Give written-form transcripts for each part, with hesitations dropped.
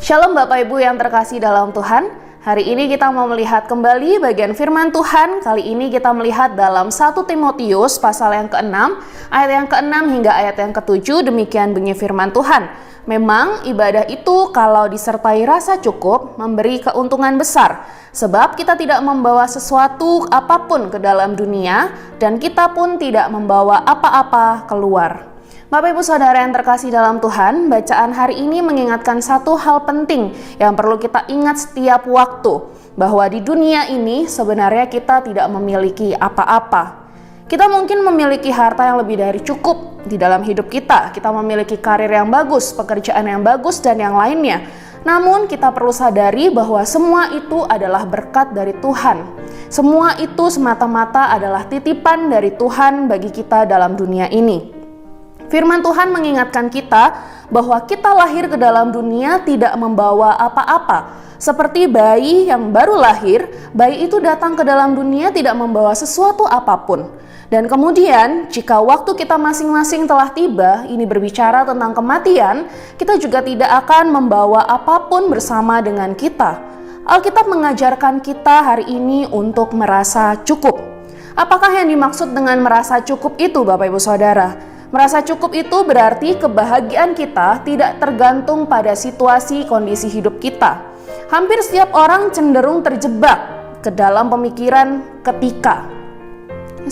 Shalom Bapak Ibu yang terkasih dalam Tuhan. Hari ini kita mau melihat kembali bagian firman Tuhan. Kali ini kita melihat dalam 1 Timotius pasal yang ke-6, ayat yang ke-6 hingga ayat yang ke-7. Demikian bunyi firman Tuhan. Memang ibadah itu kalau disertai rasa cukup memberi keuntungan besar. Sebab kita tidak membawa sesuatu apapun ke dalam dunia dan kita pun tidak membawa apa-apa keluar. Bapak Ibu Saudara yang terkasih dalam Tuhan, bacaan hari ini mengingatkan satu hal penting yang perlu kita ingat setiap waktu, bahwa di dunia ini sebenarnya kita tidak memiliki apa-apa. Kita mungkin memiliki harta yang lebih dari cukup di dalam hidup kita. Kita memiliki karir yang bagus, pekerjaan yang bagus, dan yang lainnya. Namun kita perlu sadari bahwa semua itu adalah berkat dari Tuhan. Semua itu semata-mata adalah titipan dari Tuhan bagi kita dalam dunia ini. Firman Tuhan mengingatkan kita bahwa kita lahir ke dalam dunia tidak membawa apa-apa. Seperti bayi yang baru lahir, bayi itu datang ke dalam dunia tidak membawa sesuatu apapun. Dan kemudian, jika waktu kita masing-masing telah tiba, ini berbicara tentang kematian, kita juga tidak akan membawa apapun bersama dengan kita. Alkitab mengajarkan kita hari ini untuk merasa cukup. Apakah yang dimaksud dengan merasa cukup itu, Bapak Ibu Saudara? Merasa cukup itu berarti kebahagiaan kita tidak tergantung pada situasi kondisi hidup kita. Hampir setiap orang cenderung terjebak ke dalam pemikiran ketika.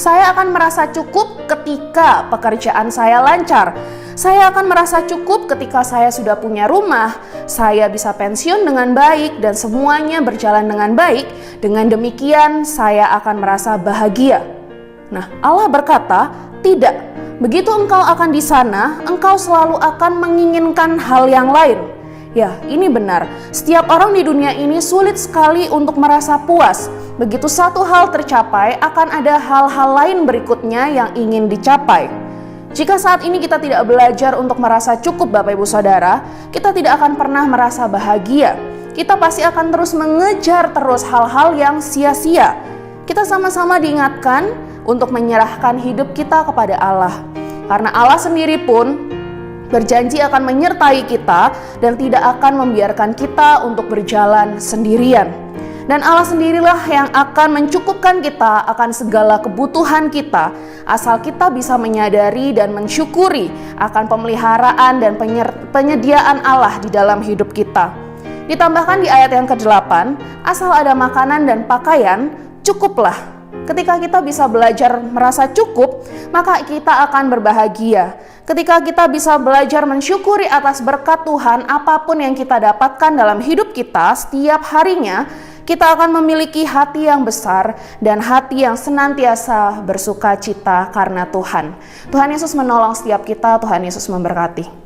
Saya akan merasa cukup ketika pekerjaan saya lancar. Saya akan merasa cukup ketika saya sudah punya rumah, saya bisa pensiun dengan baik dan semuanya berjalan dengan baik. Dengan demikian saya akan merasa bahagia. Nah, Allah berkata, tidak. Begitu engkau akan di sana, engkau selalu akan menginginkan hal yang lain. Ya, ini benar. Setiap orang di dunia ini sulit sekali untuk merasa puas. Begitu satu hal tercapai, akan ada hal-hal lain berikutnya yang ingin dicapai. Jika saat ini kita tidak belajar untuk merasa cukup, Bapak Ibu Saudara, kita tidak akan pernah merasa bahagia. Kita pasti akan terus mengejar hal-hal yang sia-sia. Kita sama-sama diingatkan untuk menyerahkan hidup kita kepada Allah. Karena Allah sendiri pun berjanji akan menyertai kita dan tidak akan membiarkan kita untuk berjalan sendirian. Dan Allah sendirilah yang akan mencukupkan kita akan segala kebutuhan kita, asal kita bisa menyadari dan mensyukuri akan pemeliharaan dan penyediaan Allah di dalam hidup kita. Ditambahkan di ayat yang ke-8, asal ada makanan dan pakaian, cukuplah. Ketika kita bisa belajar merasa cukup, maka kita akan berbahagia. Ketika kita bisa belajar mensyukuri atas berkat Tuhan, apapun yang kita dapatkan dalam hidup kita setiap harinya, kita akan memiliki hati yang besar dan hati yang senantiasa bersuka cita karena Tuhan. Tuhan Yesus menolong setiap kita, Tuhan Yesus memberkati.